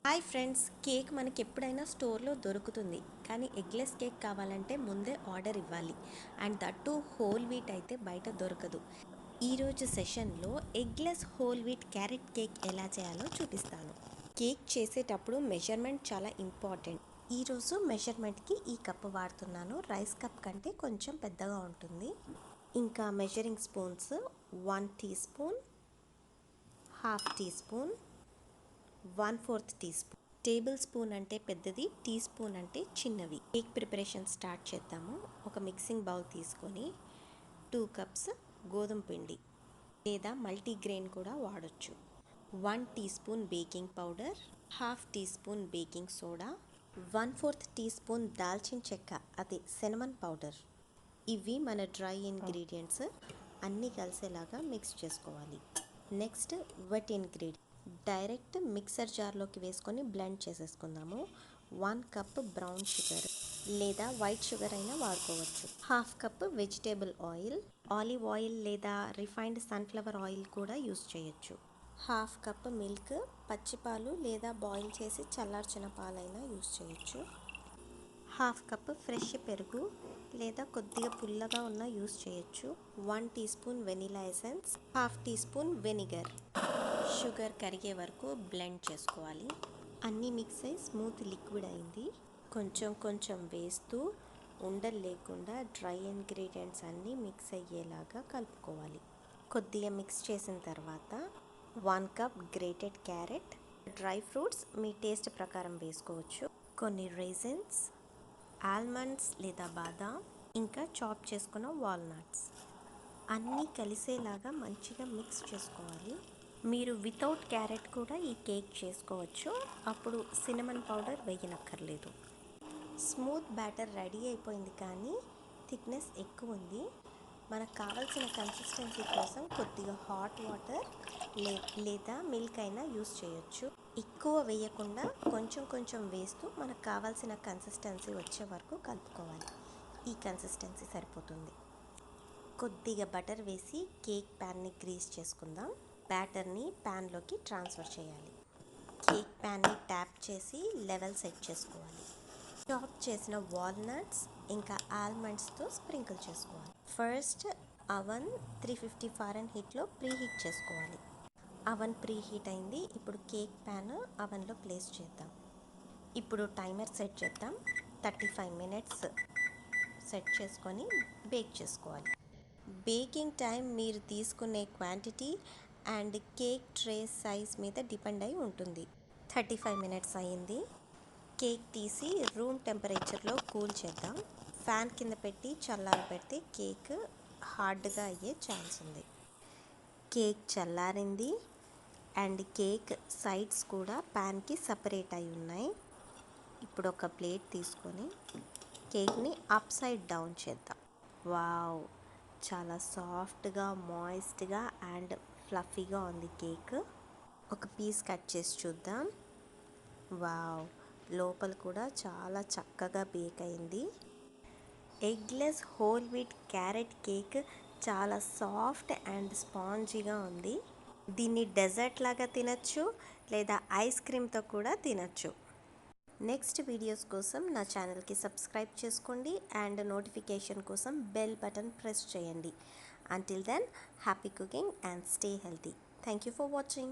Hi friends, cake మనకి ఎప్పుడైనా స్టోర్లో దొరుకుతుంది. కానీ ఎగ్లెస్ కేక్ కావాలంటే ముందే ఆర్డర్ ఇవ్వాలి. అండ్ దట్టు హోల్ వీట్ అయితే బయట దొరకదు. ఈరోజు సెషన్లో eggless whole wheat carrot cake ఎలా చేయాలో చూపిస్తాను. కేక్ చేసేటప్పుడు మెజర్మెంట్ చాలా ఇంపార్టెంట్. ఈరోజు మెజర్మెంట్కి ఈ కప్పు వాడుతున్నాను. రైస్ కప్ కంటే కొంచెం పెద్దగా ఉంటుంది. ఇంకా measuring spoons 1 teaspoon, half teaspoon, 1/4 teaspoon. Tablespoon అంటే పెద్దది, టీ స్పూన్ అంటే చిన్నవి. కేక్ ప్రిపరేషన్ స్టార్ట్ చేద్దాము. ఒక మిక్సింగ్ బౌల్ తీసుకొని 2 కప్స్ గోధుమ పిండి లేదా మల్టీగ్రెయిన్ కూడా వాడచ్చు. 1 teaspoon baking powder, half teaspoon baking soda, 1/4 teaspoon దాల్చిన చెక్క, అది సినమన్ పౌడర్. ఇవి మన డ్రై ఇంగ్రీడియంట్స్. అన్నీ కలిసేలాగా మిక్స్ చేసుకోవాలి. Next wet ingredient direct mixer జార్లోకి వేసుకొని బ్లెండ్ చేసేసుకుందాము. 1 కప్ బ్రౌన్ షుగర్ లేదా వైట్ షుగర్ అయినా వాడుకోవచ్చు. Half cup vegetable oil, olive oil లేదా రిఫైన్డ్ సన్ఫ్లవర్ ఆయిల్ కూడా యూస్ చేయొచ్చు. హాఫ్ కప్ మిల్క్, పచ్చిపాలు లేదా బాయిల్ చేసి చల్లార్చిన పాలైనా యూస్ చేయొచ్చు. హాఫ్ కప్ ఫ్రెష్ పెరుగు లేదా కొద్దిగా పుల్లగా ఉన్న యూస్ చేయొచ్చు. 1 teaspoon vanilla essence, half teaspoon vinegar. Sugar కరిగే వరకు బ్లెండ్ చేసుకోవాలి. అన్నీ మిక్స్ అయ్యి స్మూత్ లిక్విడ్ అయింది. కొంచెం కొంచెం వేస్తూ ఉండలు లేకుండా డ్రై ఇంగ్రీడియంట్స్ అన్నీ మిక్స్ అయ్యేలాగా కలుపుకోవాలి. కొద్దిగా మిక్స్ చేసిన తర్వాత 1 cup grated carrot, dry fruits మీ టేస్ట్ ప్రకారం వేసుకోవచ్చు. కొన్ని రైజిన్స్, ఆల్మండ్స్ లేదా బాదాం, ఇంకా చాప్ చేసుకున్న వాల్నట్స్ అన్నీ కలిసేలాగా మంచిగా మిక్స్ చేసుకోవాలి. మీరు వితౌట్ క్యారెట్ కూడా ఈ కేక్ చేసుకోవచ్చు. అప్పుడు సినమన్ పౌడర్ వేయనక్కర్లేదు. స్మూత్ బ్యాటర్ రెడీ అయిపోయింది, కానీ థిక్నెస్ ఎక్కువ ఉంది. మనకు కావాల్సిన కన్సిస్టెన్సీ కోసం కొద్దిగా హాట్ వాటర్ లేదా మిల్క్ అయినా యూస్ చేయొచ్చు. ఎక్కువ వేయకుండా కొంచెం కొంచెం వేస్తూ మనకు కావాల్సిన కన్సిస్టెన్సీ వచ్చే వరకు కలుపుకోవాలి. ఈ కన్సిస్టెన్సీ సరిపోతుంది. కొద్దిగా బటర్ వేసి కేక్ ప్యాన్ని గ్రీస్ చేసుకుందాం. బ్యాటర్ని ప్యాన్లోకి ట్రాన్స్ఫర్ చేయాలి. కేక్ ప్యాన్ని ట్యాప్ చేసి లెవెల్ సెట్ చేసుకోవాలి. చాప్ చేసిన వాల్నట్స్ ఇంకా ఆల్మండ్స్తో స్ప్రింకిల్ చేసుకోవాలి. ఫస్ట్ అవన్ 350 ఫారెన్హీట్లో ప్రీహీట్ చేసుకోవాలి. అవన్ ప్రీహీట్ అయింది. ఇప్పుడు కేక్ ప్యాన్ అవన్లో ప్లేస్ చేద్దాం. ఇప్పుడు టైమర్ సెట్ చేద్దాం. 35 మినిట్స్ సెట్ చేసుకొని బేక్ చేసుకోవాలి. బేకింగ్ టైం మీరు తీసుకునే quantity and cake tray size మీద డిపెండ్ అయి ఉంటుంది. 35 మినిట్స్ అయ్యింది. కేక్ తీసి రూమ్ టెంపరేచర్లో కూల్ చేద్దాం. ఫ్యాన్ కింద పెట్టి చల్లారి పెడితే కేక్ హార్డ్గా అయ్యే ఛాన్స్ ఉంది. కేక్ చల్లారింది అండ్ కేక్ సైడ్స్ కూడా ప్యాన్కి సపరేట్ అయి ఉన్నాయి. ఇప్పుడు ఒక ప్లేట్ తీసుకొని కేక్ని అప్ సైడ్ డౌన్ చేద్దాం. వావ్, చాలా సాఫ్ట్గా, మాయిస్ట్గా అండ్ ఫ్లఫీగా ఉంది కేక్. ఒక పీస్ కట్ చేసి చూద్దాం. వావ్, లోపల కూడా చాలా చక్కగా బేక్ అయింది. Eggless whole wheat carrot cake చాలా సాఫ్ట్ అండ్ స్పాంజీగా ఉంది. దీన్ని డెజర్ట్ లాగా తినచ్చు లేదా ఐస్ క్రీమ్తో కూడా తినచ్చు. నెక్స్ట్ వీడియోస్ కోసం నా ఛానల్కి సబ్స్క్రైబ్ చేసుకోండి అండ్ నోటిఫికేషన్ కోసం బెల్ బటన్ ప్రెస్ చేయండి. Until then, happy cooking and stay healthy. Thank you for watching.